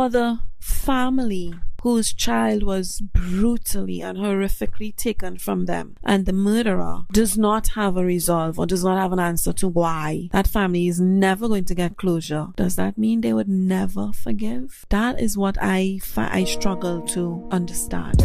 For the family whose child was brutally and horrifically taken from them, and the murderer does not have a resolve or does not have an answer to why that family is never going to get closure, does that mean they would never forgive? That is what I struggle to understand.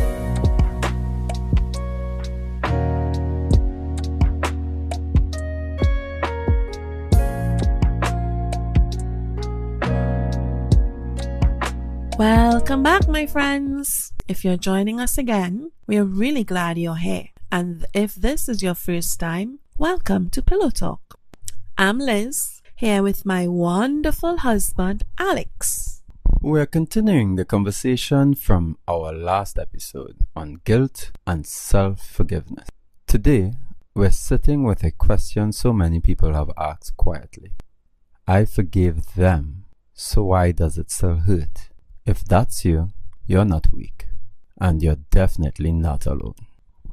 Welcome back, my friends. If you're joining us again, we're really glad you're here. And if this is your first time, welcome to pillOtalk. I'm Liz, here with my wonderful husband, Alex. We're continuing the conversation from our last episode on guilt and self-forgiveness. Today, we're sitting with a question so many people have asked quietly. I forgave them, so why does it still hurt? If that's you, you're not weak, and you're definitely not alone.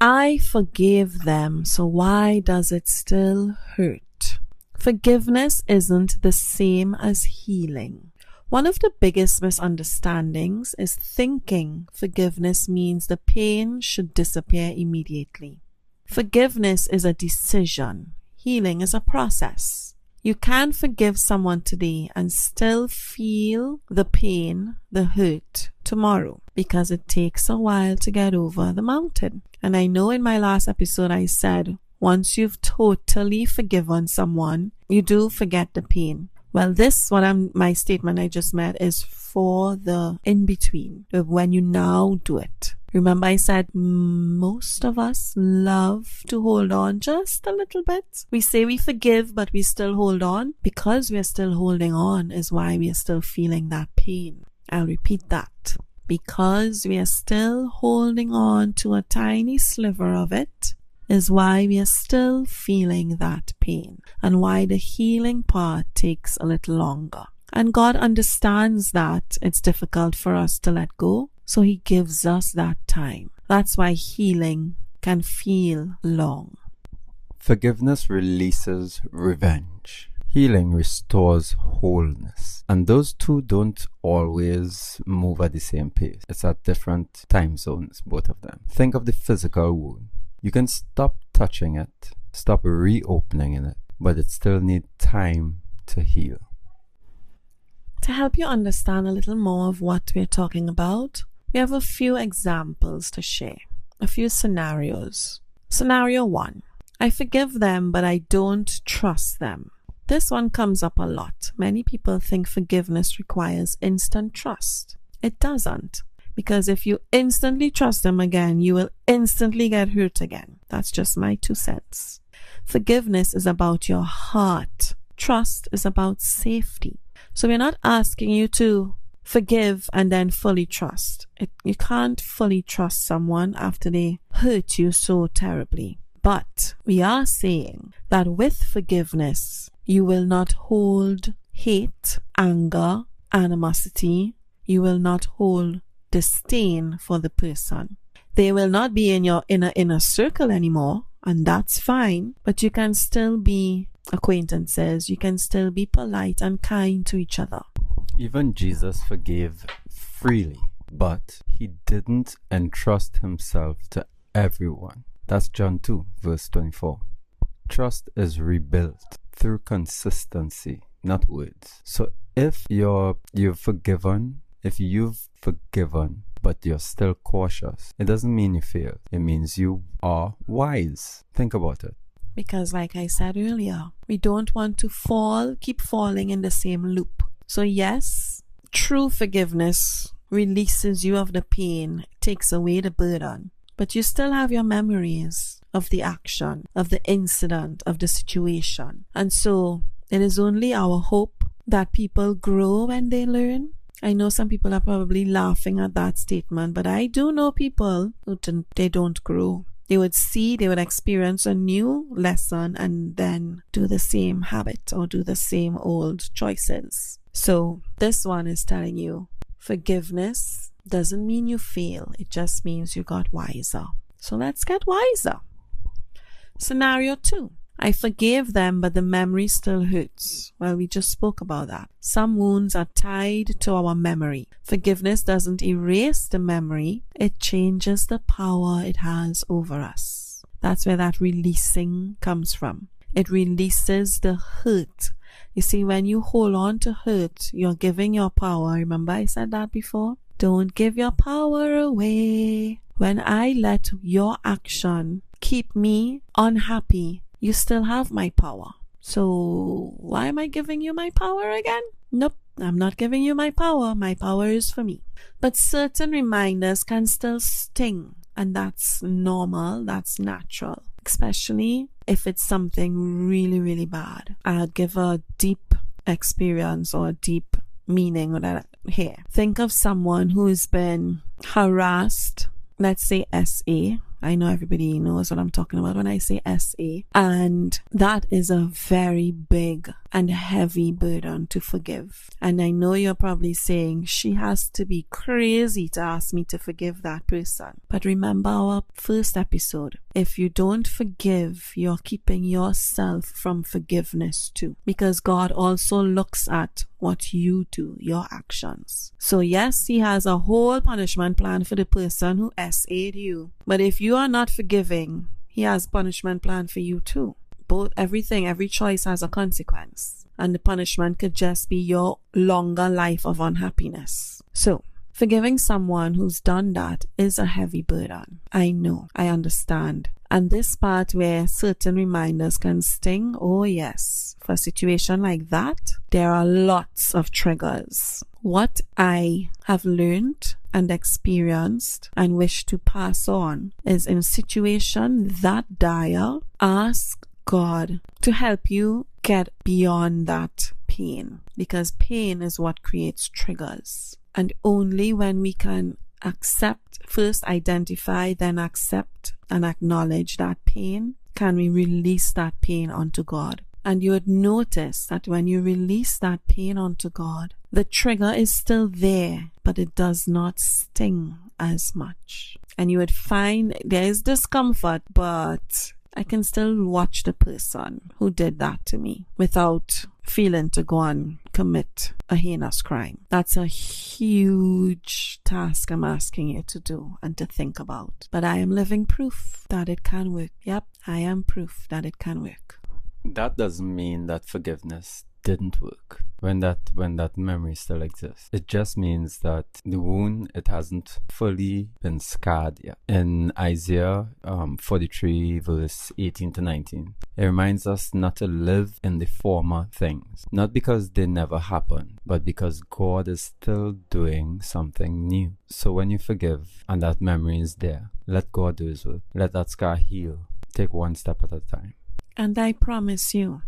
I forgave them, so why does it still hurt? Forgiveness isn't the same as healing. One of the biggest misunderstandings is thinking forgiveness means the pain should disappear immediately. Forgiveness is a decision. Healing is a process. You can forgive someone today and still feel the pain, the hurt tomorrow, because it takes a while to get over the mountain. And I know in my last episode I said, once you've totally forgiven someone, you do forget the pain. Well, my statement I just made is for the in-between, when you now do it. Remember I said most of us love to hold on just a little bit. We say we forgive, but we still hold on. Because we are still holding on is why we are still feeling that pain. I'll repeat that. Because we are still holding on to a tiny sliver of it is why we are still feeling that pain, and why the healing part takes a little longer. And God understands that it's difficult for us to let go, so He gives us that time. That's why healing can feel long. Forgiveness releases revenge. Healing restores wholeness. And those two don't always move at the same pace. It's at different time zones, both of them. Think of the physical wound. You can stop touching it, stop reopening it, but it still needs time to heal. To help you understand a little more of what we're talking about, we have a few examples to share, a few scenarios. Scenario 1. I forgive them, but I don't trust them. This one comes up a lot. Many people think forgiveness requires instant trust. It doesn't. Because if you instantly trust them again, you will instantly get hurt again. That's just my 2 cents. Forgiveness is about your heart. Trust is about safety. So we're not asking you to forgive and then fully trust. You can't fully trust someone after they hurt you so terribly. But we are saying that with forgiveness, you will not hold hate, anger, animosity. You will not hold disdain for the person. They will not be in your inner circle anymore, and that's fine. But you can still be acquaintances. You can still be polite and kind to each other. Even Jesus forgave freely, but He didn't entrust Himself to everyone. That's John 2, verse 24. Trust is rebuilt through consistency, not words. So if you've forgiven, but you're still cautious, it doesn't mean you failed. It means you are wise. Think about it. Because like I said earlier, we don't want to keep falling in the same loop. So yes, true forgiveness releases you of the pain, takes away the burden, but you still have your memories of the action, of the incident, of the situation. And so it is only our hope that people grow when they learn. I know some people are probably laughing at that statement, but I do know people who they don't grow. They would experience a new lesson and then do the same habit or do the same old choices. So this one is telling you forgiveness doesn't mean you fail. It just means you got wiser. So let's get wiser. Scenario 2. I forgave them, but the memory still hurts. Well, we just spoke about that. Some wounds are tied to our memory. Forgiveness doesn't erase the memory. It changes the power it has over us. That's where that releasing comes from. It releases the hurt. You see, when you hold on to hurt, you're giving your power. Remember I said that before? Don't give your power away. When I let your action keep me unhappy, you still have my power. So why am I giving you my power again? Nope, I'm not giving you my power. My power is for me. But certain reminders can still sting, and that's normal, that's natural, especially if it's something really, really bad. I'll give a deep experience or a deep meaning here. Think of someone who's been harassed, let's say SA. I know everybody knows what I'm talking about when I say SA. And that is a very big and heavy burden to forgive. And I know you're probably saying, she has to be crazy to ask me to forgive that person. But remember our first episode. If you don't forgive, you're keeping yourself from forgiveness too. Because God also looks at what you do, your actions. So yes, he has a whole punishment plan for the person who SA'd you. But if you are not forgiving, he has punishment plan for you too. Every choice has a consequence. And the punishment could just be your longer life of unhappiness. So, forgiving someone who's done that is a heavy burden. I know, I understand. And this part where certain reminders can sting, oh yes, for a situation like that, there are lots of triggers. What I have learned and experienced and wish to pass on is, in a situation that dire, ask God to help you get beyond that pain, because pain is what creates triggers. And only when we can first identify, then accept and acknowledge that pain, can we release that pain onto God. And you would notice that when you release that pain onto God, the trigger is still there, but it does not sting as much. And you would find there is discomfort, but I can still watch the person who did that to me without feeling to go and commit a heinous crime. That's a huge task I'm asking you to do and to think about. But I am living proof that it can work. Yep, I am proof that it can work. That doesn't mean that forgiveness didn't work when that memory still exists. It just means that the wound, it hasn't fully been scarred yet. In Isaiah 43 verse 18 to 19, it reminds us not to live in the former things, not because they never happened, but because God is still doing something new. So when you forgive and that memory is there, let God do his work. Let that scar heal. Take one step at a time. And I promise you,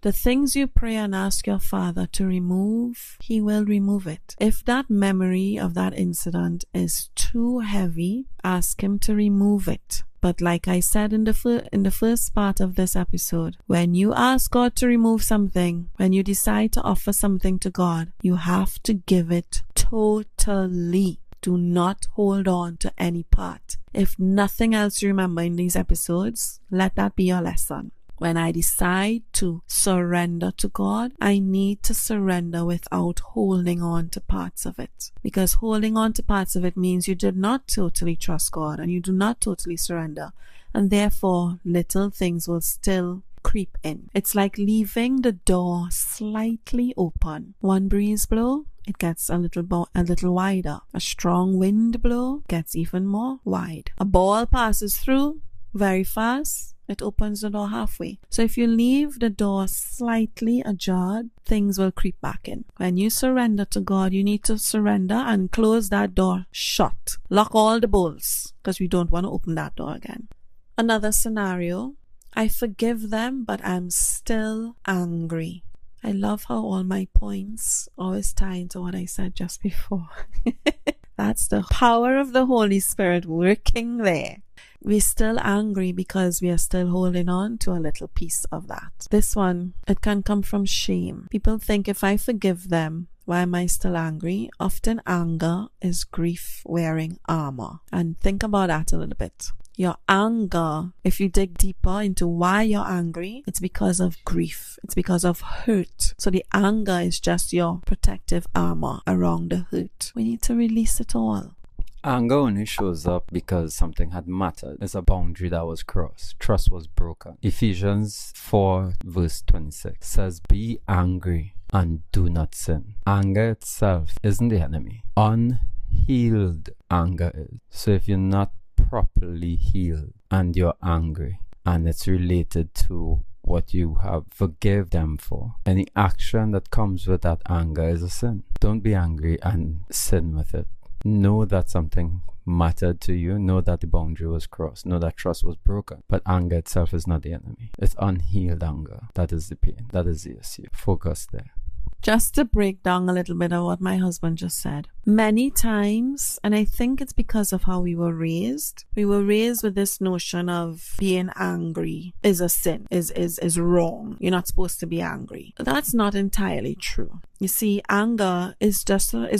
the things you pray and ask your Father to remove, he will remove it. If that memory of that incident is too heavy, ask him to remove it. But like I said in the first part of this episode, when you ask God to remove something, when you decide to offer something to God, you have to give it totally. Do not hold on to any part. If nothing else you remember in these episodes, let that be your lesson. When I decide to surrender to God, I need to surrender without holding on to parts of it. Because holding on to parts of it means you did not totally trust God and you do not totally surrender. And therefore, little things will still creep in. It's like leaving the door slightly open. One breeze blow, it gets a little wider. A strong wind blow gets even more wide. A ball passes through very fast. It opens the door halfway. So if you leave the door slightly ajar, things will creep back in. When you surrender to God, you need to surrender and close that door shut. Lock all the bolts, because we don't want to open that door again. Another scenario, I forgive them, but I'm still angry. I love how all my points always tie into what I said just before. That's the power of the Holy Spirit working there. We're still angry because we are still holding on to a little piece of that. This one, it can come from shame. People think if I forgive them, why am I still angry? Often anger is grief wearing armor. And think about that a little bit. Your anger, if you dig deeper into why you're angry, it's because of grief. It's because of hurt. So the anger is just your protective armor around the hurt. We need to release it all. Anger only shows up because something had mattered. There's a boundary that was crossed. Trust was broken. Ephesians 4 verse 26 says, "Be angry and do not sin." Anger itself isn't the enemy. Unhealed anger is. So if you're not properly healed and you're angry and it's related to what you have, forgive them for. Any action that comes with that anger is a sin. Don't be angry and sin with it. Know that something mattered to you. Know that the boundary was crossed. Know that trust was broken. But anger itself is not the enemy. It's unhealed anger. That is the pain. That is the issue. Focus there. Just to break down a little bit of what my husband just said. Many times, and I think it's because of how we were raised with this notion of being angry is a sin, is wrong. You're not supposed to be angry. That's not entirely true. You see, anger is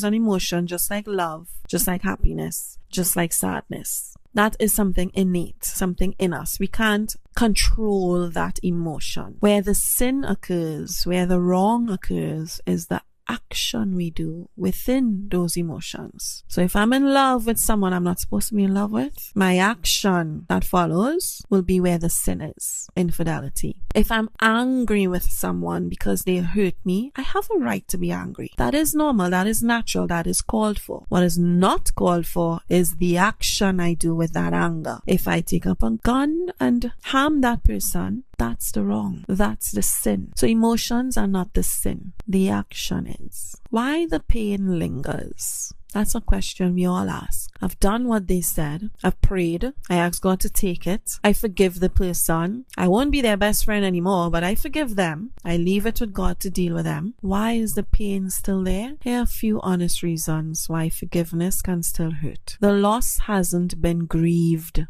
an emotion just like love, just like happiness, just like sadness. That is something innate, something in us. We can't control that emotion. Where the sin occurs, where the wrong occurs, is the action we do within those emotions. So if I'm in love with someone I'm not supposed to be in love with, my action that follows will be where the sin is, infidelity. If I'm angry with someone because they hurt me, I have a right to be angry. That is normal, that is natural, that is called for. What is not called for is the action I do with that anger. If I take up a gun and harm that person, that's the wrong. That's the sin. So emotions are not the sin. The action is. Why the pain lingers? That's a question we all ask. I've done what they said. I've prayed. I asked God to take it. I forgive the person. I won't be their best friend anymore, but I forgive them. I leave it with God to deal with them. Why is the pain still there? Here are a few honest reasons why forgiveness can still hurt. The loss hasn't been grieved.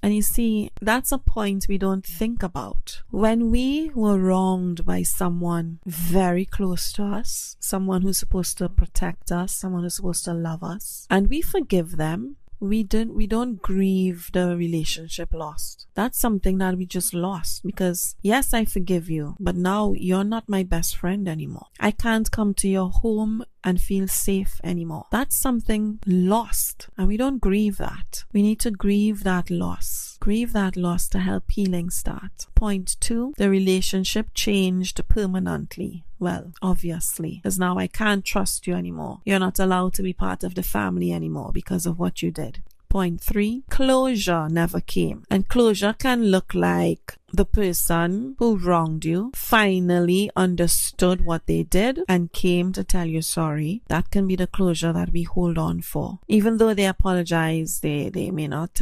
And you see, that's a point we don't think about. When we were wronged by someone very close to us, someone who's supposed to protect us, someone who's supposed to love us, and we forgive them, we don't grieve the relationship lost. That's something that we just lost because yes, I forgive you, but now you're not my best friend anymore. I can't come to your home and feel safe anymore. That's something lost, and we don't grieve that. We need to grieve that loss. Grieve that loss to help healing start. Point 2, the relationship changed permanently. Well, obviously, because now I can't trust you anymore. You're not allowed to be part of the family anymore because of what you did. Point 3, closure never came. And closure can look like the person who wronged you finally understood what they did and came to tell you sorry. That can be the closure that we hold on for. Even though they apologize, they may not,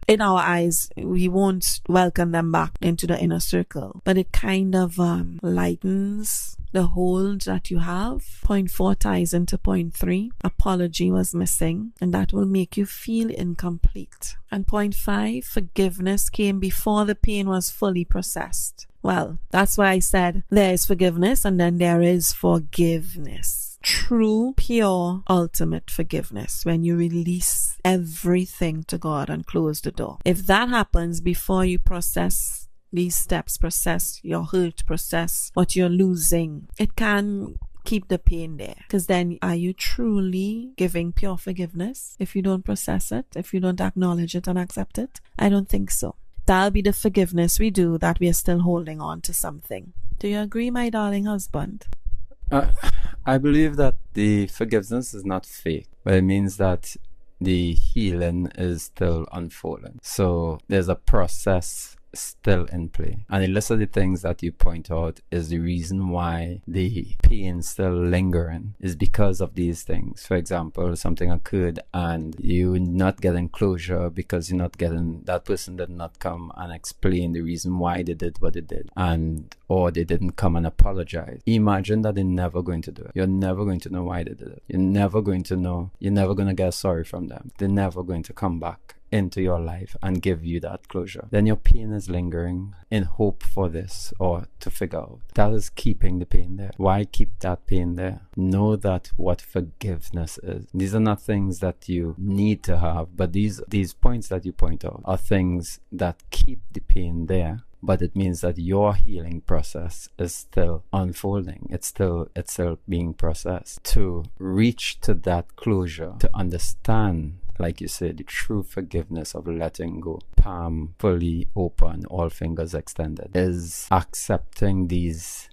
in our eyes, we won't welcome them back into the inner circle. But it kind of lightens the hold that you have. Point 4 ties into point 3. Apology was missing, and that will make you feel incomplete. And point 5, forgiveness came before the pain was fully processed. Well, that's why I said there is forgiveness and then there is forgiveness. True, pure, ultimate forgiveness when you release everything to God and close the door. If that happens before you process these steps, process your hurt, process what you're losing, it can keep the pain there. Because then are you truly giving pure forgiveness if you don't process it, if you don't acknowledge it and accept it? I don't think so. That'll be the forgiveness we do that we are still holding on to something. Do you agree, my darling husband? I believe that the forgiveness is not fake, but it means that the healing is still unfolding. So there's a process still in play, and a list of the things that you point out is the reason why the pain still lingering is because of these things. For example, something occurred and you're not getting closure because you're not getting, that person did not come and explain the reason why they did what they did, and or they didn't come and apologize. Imagine that they're never going to do it. You're never going to know why they did it. You're never going to know. You're never going to get sorry from them. They're never going to come back into your life and give you that closure, then your pain is lingering in hope for this or to figure out. That is keeping the pain there. Why keep that pain there? Know that what forgiveness is. These are not things that you need to have, but these points that you point out are things that keep the pain there. But it means that your healing process is still unfolding. It's still being processed. To reach to that closure, to understand, like you said, the true forgiveness of letting go, palm fully open, all fingers extended, is accepting these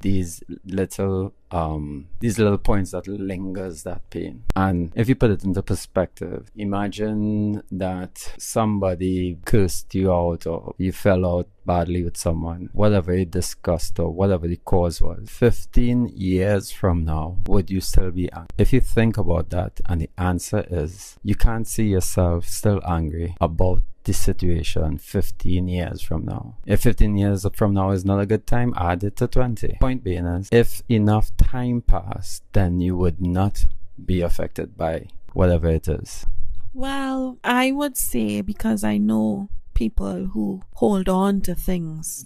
little points that lingers that pain. And if you put it into perspective, imagine that somebody cursed you out or you fell out badly with someone, whatever you discussed or whatever the cause was. 15 years from now, would you still be angry? If you think about that, and the answer is you can't see yourself still angry about the situation 15 years from now. If 15 years from now is not a good time, add it to 20. Point being is, if enough time passed, then you would not be affected by whatever it is. Well, I would say, because I know people who hold on to things.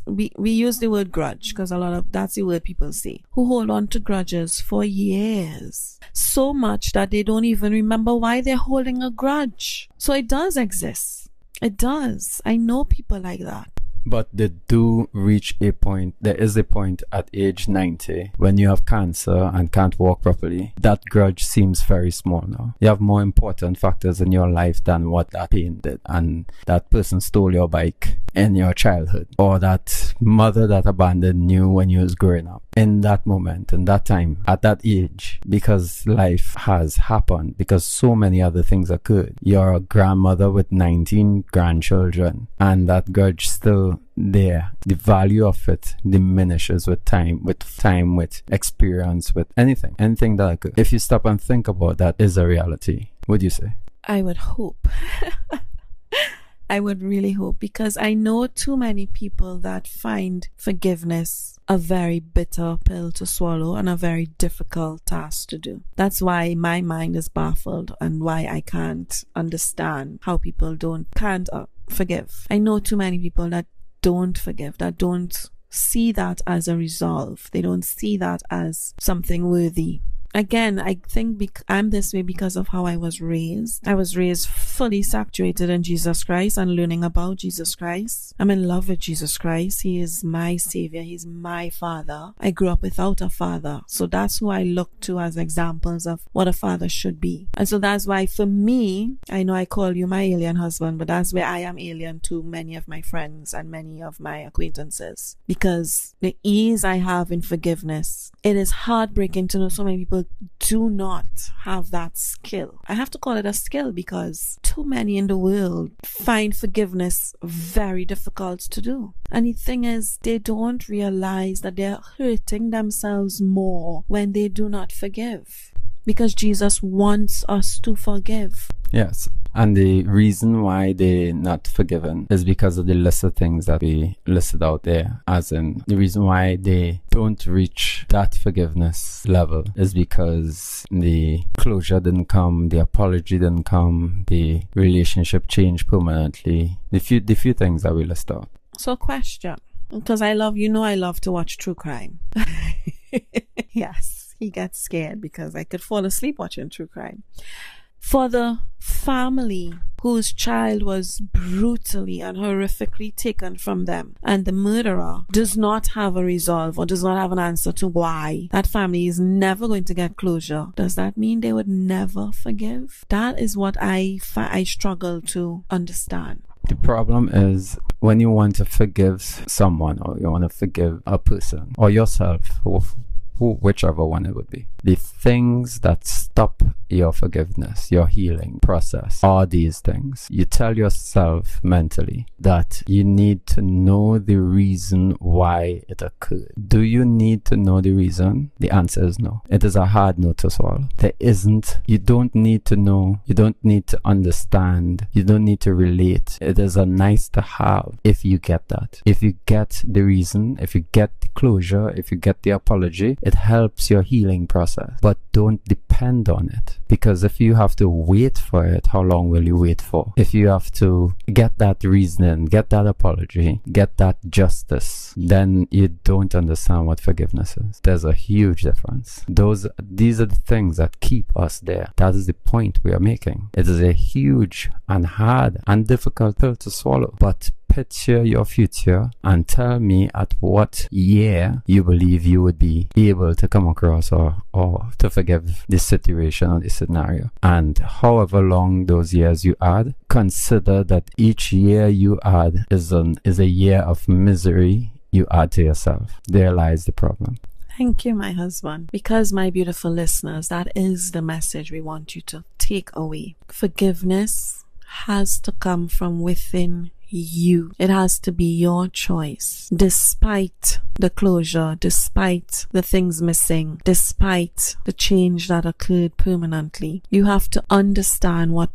We use the word grudge because that's the word people say, who hold on to grudges for years, so much that they don't even remember why they're holding a grudge. So it does exist. It does. I know people like that. But they do reach a point. There is a point at age 90 when you have cancer and can't walk properly. That grudge seems very small now. You have more important factors in your life than what that pain did. And that person stole your bike in your childhood, or that mother that abandoned you when you was growing up. In that moment, in that time, at that age, because life has happened, because so many other things occurred. You're a grandmother with 19 grandchildren, and that grudge still there. The value of it diminishes with time, with experience, with anything that occurs. If you stop and think about that, is a reality, would you say? I would hope. I would really hope, because I know too many people that find forgiveness a very bitter pill to swallow and a very difficult task to do. That's why my mind is baffled and why I can't understand how people can't forgive. I know too many people that don't forgive, that don't see that as a resolve. They don't see that as something worthy. Again, I think I'm this way because of how I was raised. I was raised fully saturated in Jesus Christ and learning about Jesus Christ. I'm in love with Jesus Christ. He is my savior. He's my father. I grew up without a father. So that's who I look to as examples of what a father should be. And so that's why for me, I know I call you my alien husband, but that's where I am alien to many of my friends and many of my acquaintances. Because the ease I have in forgiveness, it is heartbreaking to know so many people do not have that skill. I have to call it a skill because too many in the world find forgiveness very difficult to do. And the thing is, they don't realize that they're hurting themselves more when they do not forgive. Because Jesus wants us to forgive. Yes. And the reason why they're not forgiven is because of the list of things that we listed out there. As in, the reason why they don't reach that forgiveness level is because the closure didn't come, the apology didn't come, the relationship changed permanently. The few things that we list out. So question, because I love to watch true crime. Yes, he gets scared because I could fall asleep watching true crime. For the family whose child was brutally and horrifically taken from them, and the murderer does not have a resolve or does not have an answer to why that family is never going to get closure, does that mean they would never forgive? That is what I struggle to understand. The problem is when you want to forgive someone, or you want to forgive a person or yourself, whichever one it would be, the things that stop your forgiveness, your healing process, are these things. You tell yourself mentally that you need to know the reason why it occurred. Do you need to know the reason? The answer is no. It is a hard no to swallow. There isn't. You don't need to know. You don't need to understand. You don't need to relate. It is a nice to have if you get that. If you get the reason, if you get the closure, if you get the apology, It helps your healing process, but don't depend on it. Because if you have to wait for it, how long will you wait for? If you have to get that reasoning, get that apology, get that justice, then you don't understand what forgiveness is. There's a huge difference. These are the things that keep us there. That is the point we are making. It is a huge and hard and difficult pill to swallow. But picture your future and tell me at what year you believe you would be able to come across or to forgive this situation or this scenario. And however long those years you add, consider that each year you add is a year of misery you add to yourself. There lies the problem. Thank you, my husband. Because, my beautiful listeners, that is the message we want you to take away. Forgiveness has to come from within you. It has to be your choice. Despite the closure, despite the things missing, despite the change that occurred permanently, you have to understand what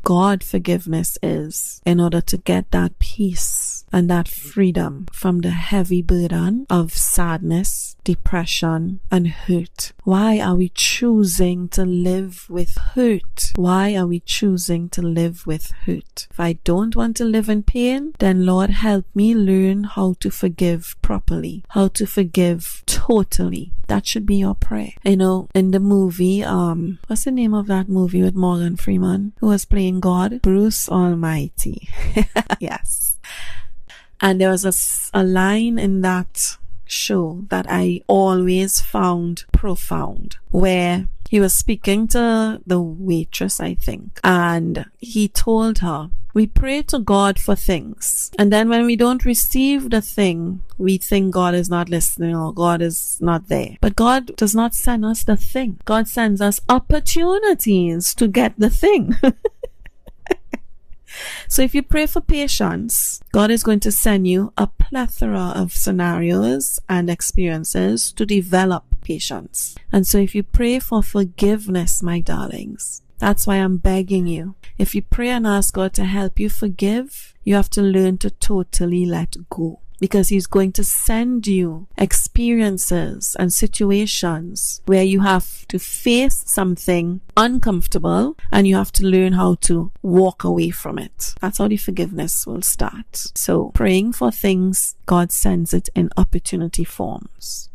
God forgiveness is in order to get that peace and that freedom from the heavy burden of sadness, depression, and hurt. Why are we choosing to live with hurt? Why are we choosing to live with hurt? If I don't want to live in pain, then Lord, help me learn how to forgive properly, how to forgive totally. That should be your prayer. You know, in the movie, what's the name of that movie with Morgan Freeman, who was playing God? Bruce Almighty. Yes. And there was a line in that show that I always found profound, where he was speaking to the waitress, I think, and he told her, we pray to God for things, and then when we don't receive the thing, we think God is not listening or God is not there. But God does not send us the thing. God sends us opportunities to get the thing. So if you pray for patience, God is going to send you a plethora of scenarios and experiences to develop patience. And so if you pray for forgiveness, my darlings, that's why I'm begging you. If you pray and ask God to help you forgive, you have to learn to totally let go. Because He's going to send you experiences and situations where you have to face something uncomfortable and you have to learn how to walk away from it. That's how the forgiveness will start. So praying for things, God sends it in opportunity forms.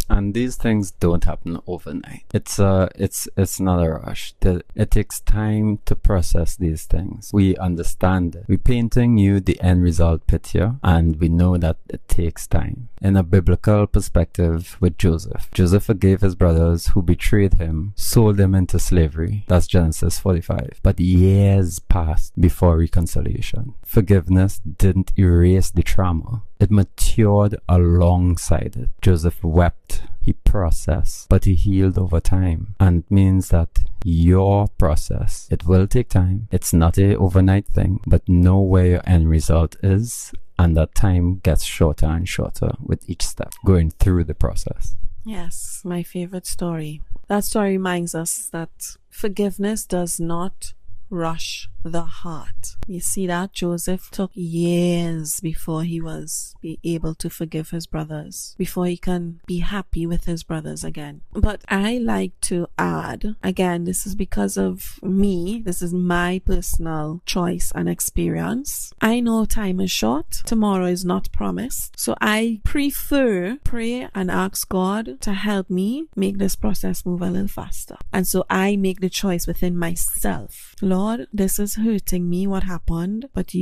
And these things don't happen overnight. It's not a rush. It takes time to process these things. We understand it. We're painting you the end result picture, and we know that it takes time. In a biblical perspective with Joseph forgave his brothers who betrayed him, sold him into slavery. That's Genesis 45. But years passed before reconciliation. Forgiveness didn't erase the trauma. It matured alongside it. Joseph wept, he processed, but he healed over time. And it means that your process, it will take time. It's not an overnight thing, but know where your end result is, and that time gets shorter and shorter with each step going through the process. Yes, my favorite story. That story reminds us that forgiveness does not rush the heart. You see that Joseph took years before he was able to forgive his brothers, before he can be happy with his brothers again. But I like to add, again, this is because of me, this is my personal choice and experience. I know time is short, tomorrow is not promised, so I prefer pray and ask God to help me make this process move a little faster. And so I make the choice within myself. Lord, this is hurting me, what happened, but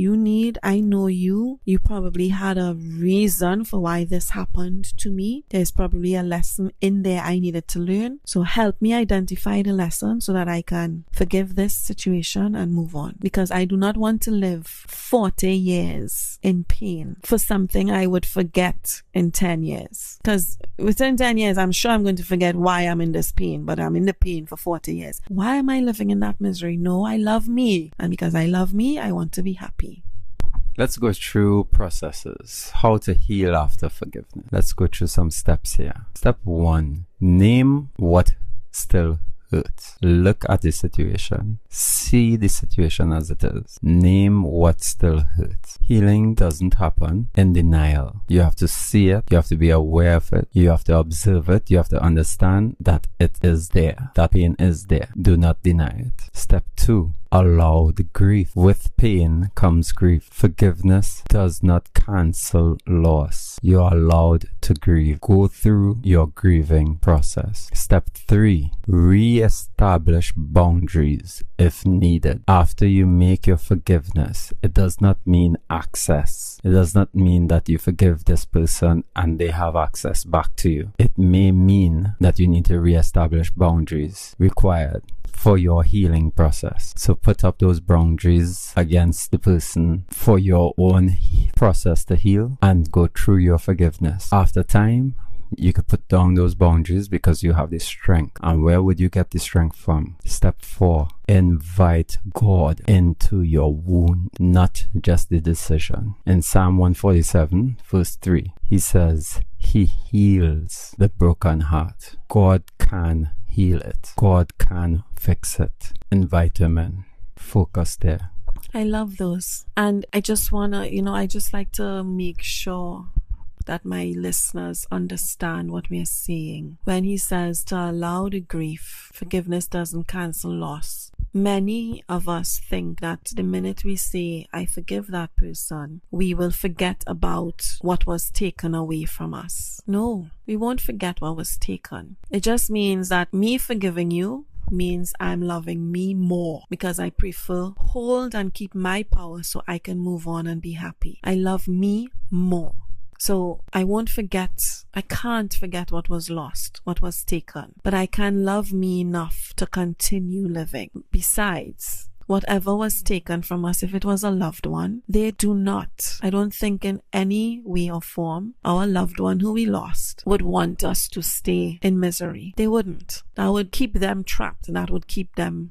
I know you probably had a reason for why this happened to me. There's probably a lesson in there I needed to learn, so help me identify the lesson so that I can forgive this situation and move on, because I do not want to live 40 years in pain for something I would forget in 10 years, because within 10 years I'm sure I'm going to forget why I'm in this pain, but I'm in the pain for 40 years. Why am I living in that misery? No, I love me, and because I love me, I want to be happy. Let's go through processes, how to heal after forgiveness. Let's go through some steps here. Step 1, name what still hurts. Look at the situation. See the situation as it is. Name what still hurts. Healing doesn't happen in denial. You have to see it. You have to be aware of it. You have to observe it. You have to understand that it is there. That pain is there. Do not deny it. Step 2. Allow the grief. With pain comes grief. Forgiveness does not cancel loss. You are allowed to grieve. Go through your grieving process. Step 3. Re-establish boundaries if needed. After you make your forgiveness, it does not mean access. It does not mean that you forgive this person and they have access back to you. It may mean that you need to re-establish boundaries required for your healing process. So put up those boundaries against the person for your own process to heal and go through your forgiveness. After time, you could put down those boundaries because you have the strength. And where would you get the strength from? Step 4. Invite God into your wound, not just the decision. In Psalm 147, verse 3, he says, He heals the broken heart. God can heal it. God can fix it. Invite him in. Focus there. I love those. And I just want to, I just like to make sure that my listeners understand what we are saying. When he says to allow the grief, forgiveness doesn't cancel loss. Many of us think that the minute we say, I forgive that person, we will forget about what was taken away from us. No, we won't forget what was taken. It just means that me forgiving you means I'm loving me more because I prefer hold and keep my power so I can move on and be happy. I love me more. So I won't forget, I can't forget what was lost, what was taken, but I can love me enough to continue living. Besides, whatever was taken from us, if it was a loved one, they do not, I don't think in any way or form, our loved one who we lost would want us to stay in misery. They wouldn't. That would keep them trapped. That would keep them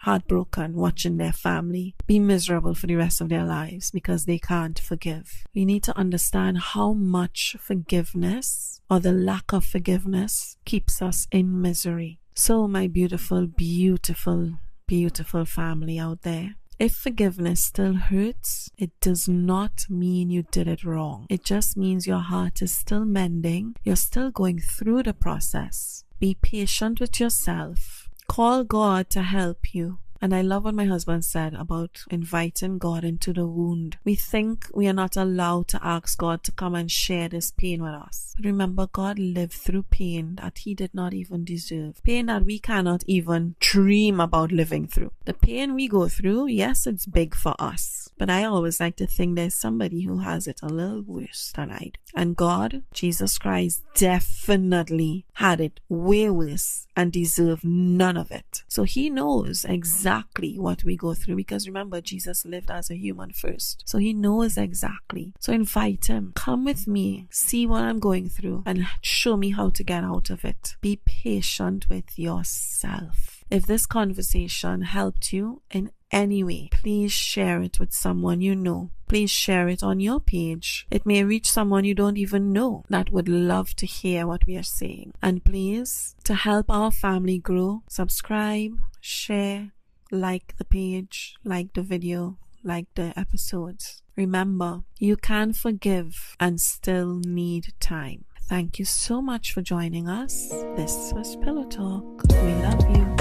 heartbroken, watching their family be miserable for the rest of their lives because they can't forgive. We need to understand how much forgiveness or the lack of forgiveness keeps us in misery. So my beautiful, beautiful, beautiful family out there, if forgiveness still hurts, it does not mean you did it wrong. It just means your heart is still mending. You're still going through the process. Be patient with yourself. Call God to help you. And I love what my husband said about inviting God into the wound. We think we are not allowed to ask God to come and share this pain with us. But remember, God lived through pain that he did not even deserve. Pain that we cannot even dream about living through. The pain we go through, yes, it's big for us. But I always like to think there's somebody who has it a little worse than I do. And God, Jesus Christ, definitely had it way worse and deserved none of it. So he knows exactly what we go through because remember, Jesus lived as a human first. So he knows exactly. So invite him. Come with me. See what I'm going through and show me how to get out of it. Be patient with yourself. If this conversation helped you in any way, please share it with someone you know. Please share it on your page. It may reach someone you don't even know that would love to hear what we are saying. And please, to help our family grow, subscribe, share, like the page, like the video, like the episodes. Remember, you can forgive and still need time. Thank you so much for joining us. This was Pillow Talk. We love you.